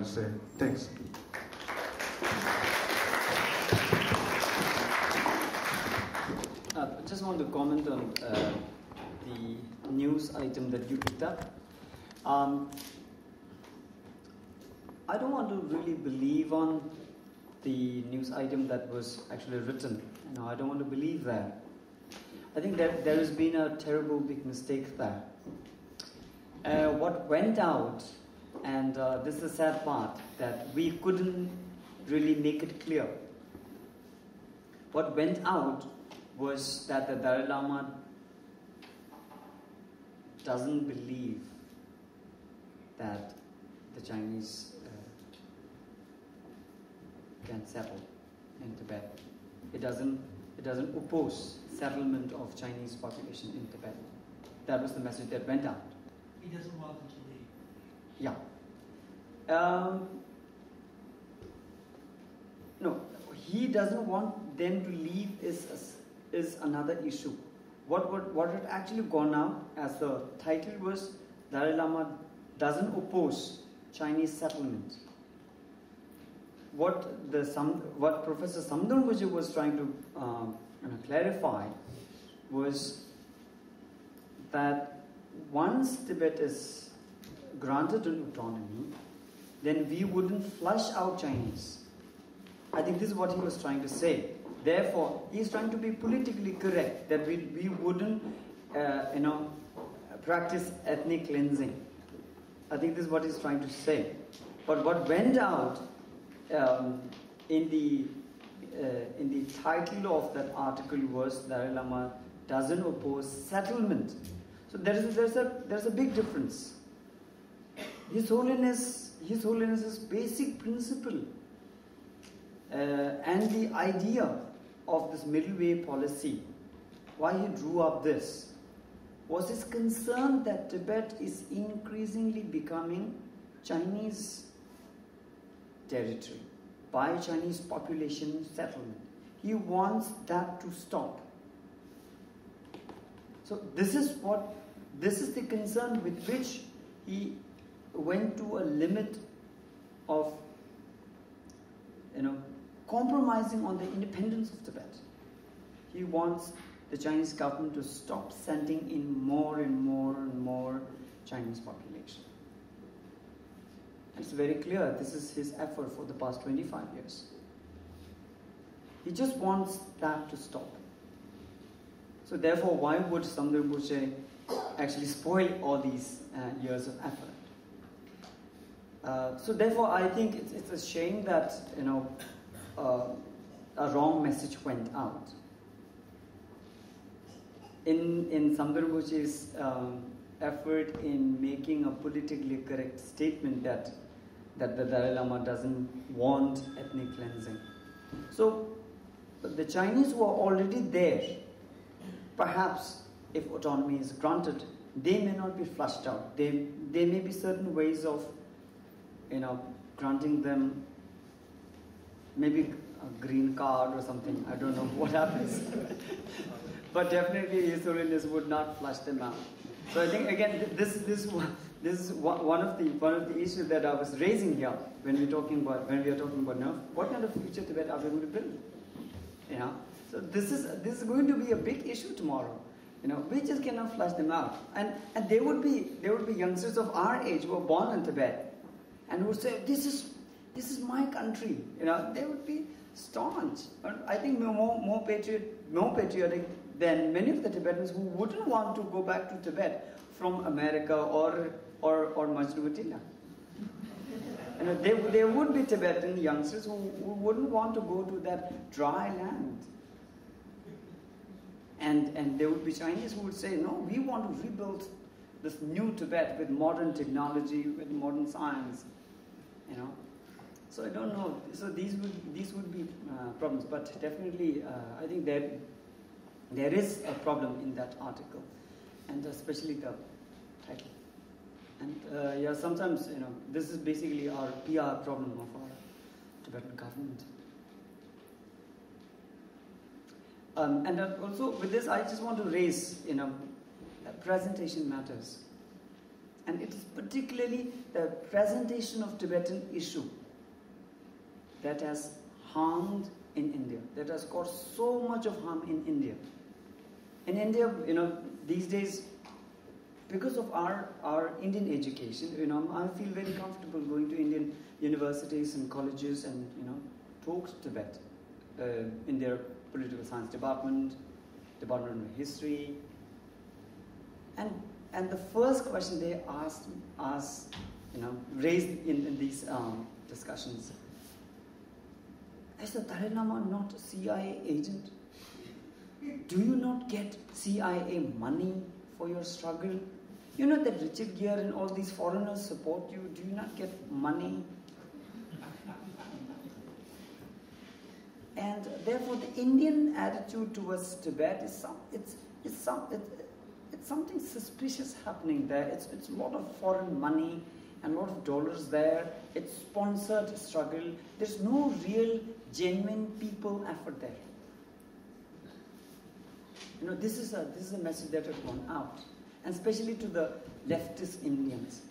to say. Thanks. I just want to comment on the news item that you picked up. I don't want to really believe on the news item that was actually written. I don't want to believe that. I think that there has been a terrible big mistake there. What went out, and this is the sad part, that we couldn't really make it clear. What went out was that the Dalai Lama doesn't believe that the Chinese can settle in Tibet. It doesn't oppose settlement of Chinese population in Tibet. That was the message that went out. He doesn't want them to leave. Yeah. No, he doesn't want them to leave is another issue. What had actually gone out as the title was, Dalai Lama doesn't oppose Chinese settlement. What Professor Samdang was trying to clarify was that once Tibet is granted an autonomy, then we wouldn't flush out Chinese. I think this is what he was trying to say. Therefore, he is trying to be politically correct, that we wouldn't, practice ethnic cleansing. I think this is what he's trying to say. But what went out in the title of that article was Dalai Lama doesn't oppose settlement. So there's a big difference. His Holiness's basic principle and the idea of this middle way policy, why he drew up this, was his concern that Tibet is increasingly becoming Chinese territory by Chinese population settlement. He wants that to stop. So this is the concern with which he went to a limit of compromising on the independence of Tibet. He wants the Chinese government to stop sending in more and more and more Chinese population. It's very clear this is his effort for the past 25 years. He just wants that to stop. So therefore, why would Samdang Rinpoche actually spoil all these years of effort? So therefore, I think it's a shame that a wrong message went out. In Samdang Rinpoche's effort in making a politically correct statement that the Dalai Lama doesn't want ethnic cleansing. So the Chinese who are already there, perhaps if autonomy is granted, they may not be flushed out. There may be certain ways of granting them maybe a green card or something. I don't know what happens. But definitely His Holiness would not flush them out. So I think again this is one of the issues that I was raising here when we are talking about now, what kind of future Tibet are we going to build? So this is going to be a big issue tomorrow. We just cannot flush them out. And there would be youngsters of our age who were born in Tibet and who would say, this is my country. They would be staunch. I think more patriotic than many of the Tibetans who wouldn't want to go back to Tibet from America or Majnu Attila. There would be Tibetan youngsters who wouldn't want to go to that dry land. And there would be Chinese who would say, no, we want to rebuild this new Tibet with modern technology, with modern science. So I don't know. So these would be problems. But definitely, I think there is a problem in that article, and especially the title. And sometimes this is basically our PR problem of our Tibetan government. And also with this, I just want to raise, presentation matters. And it is particularly the presentation of Tibetan issue that has harmed in India, that has caused so much of harm in India. In India, these days, because of our Indian education, I feel very comfortable going to Indian universities and colleges and, talk to Tibet in their political science department of history. And the first question they raised in these discussions, is the Dalai Lama not a CIA agent? Do you not get CIA money for your struggle? You know that Richard Gere and all these foreigners support you. Do you not get money? And therefore, the Indian attitude towards Tibet is something suspicious happening there. It's a lot of foreign money and a lot of dollars there. It's sponsored struggle. There's no real, genuine people effort there. This is a message that has gone out, and especially to the leftist Indians,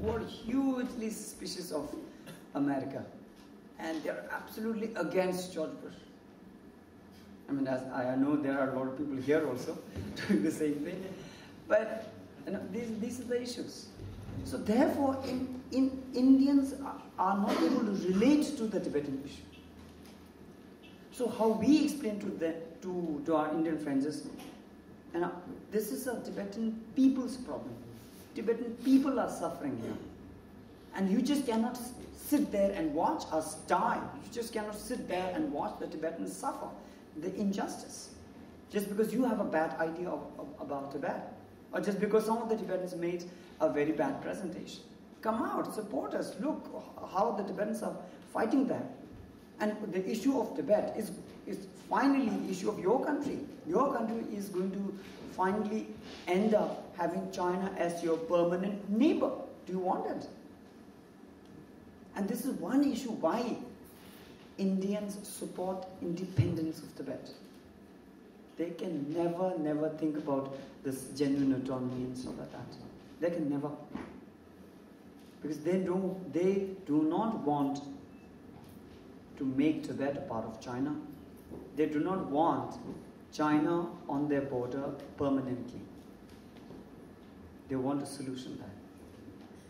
who are hugely suspicious of America, and they're absolutely against George Bush. As I know there are a lot of people here also doing the same thing, but these are the issues. So therefore, Indians are not able to relate to the Tibetan issue. So how we explain to our Indian friends is, this is a Tibetan people's problem. Tibetan people are suffering here. And you just cannot sit there and watch us die. You just cannot sit there and watch the Tibetans suffer the injustice. Just because you have a bad idea about Tibet. Or just because some of the Tibetans made a very bad presentation. Come out, support us. Look how the Tibetans are fighting there. And the issue of Tibet is finally the issue of your country. Your country is going to finally end up having China as your permanent neighbor. Do you want it? And this is one issue why Indians support independence of Tibet. They can never think about this genuine autonomy and stuff like that. They can never. Because they do not want to make Tibet a part of China. They do not want China on their border permanently. They want a solution there.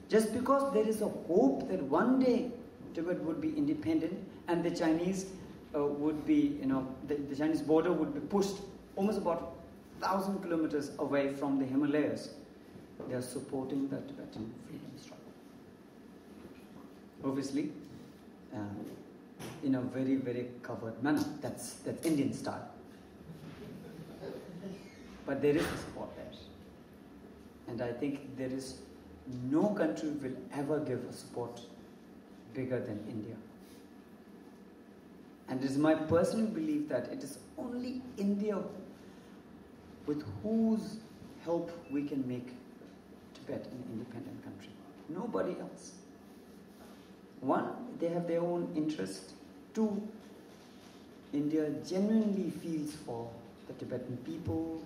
Just because there is a hope that one day Tibet would be independent and the Chinese would be, the Chinese border would be pushed almost about 1,000 kilometers away from the Himalayas. They are supporting the Tibetan freedom struggle. Obviously, in a very, very covert manner. That's Indian style. But there is a support there. And I think there is no country will ever give a support bigger than India. And it is my personal belief that it is only India with whose help we can make Tibet an independent country. Nobody else. One, they have their own interest. Two, India genuinely feels for the Tibetan people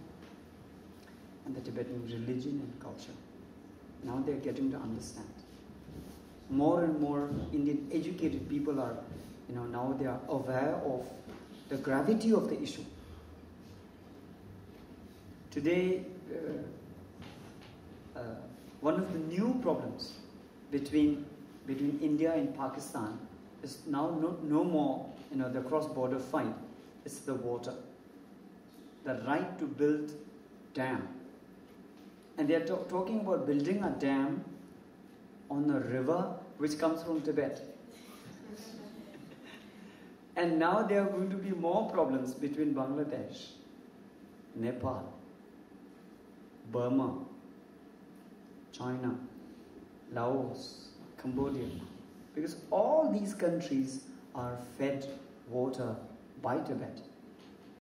and the Tibetan religion and culture. Now they're getting to understand. More and more Indian educated people are, now they are aware of the gravity of the issue. Today, one of the new problems between India and Pakistan is now no more, the cross-border fight. It's the water. The right to build dam. And they are talking about building a dam on a river which comes from Tibet. And now there are going to be more problems between Bangladesh, Nepal, Burma, China, Laos, Cambodia. Because all these countries are fed water by Tibet.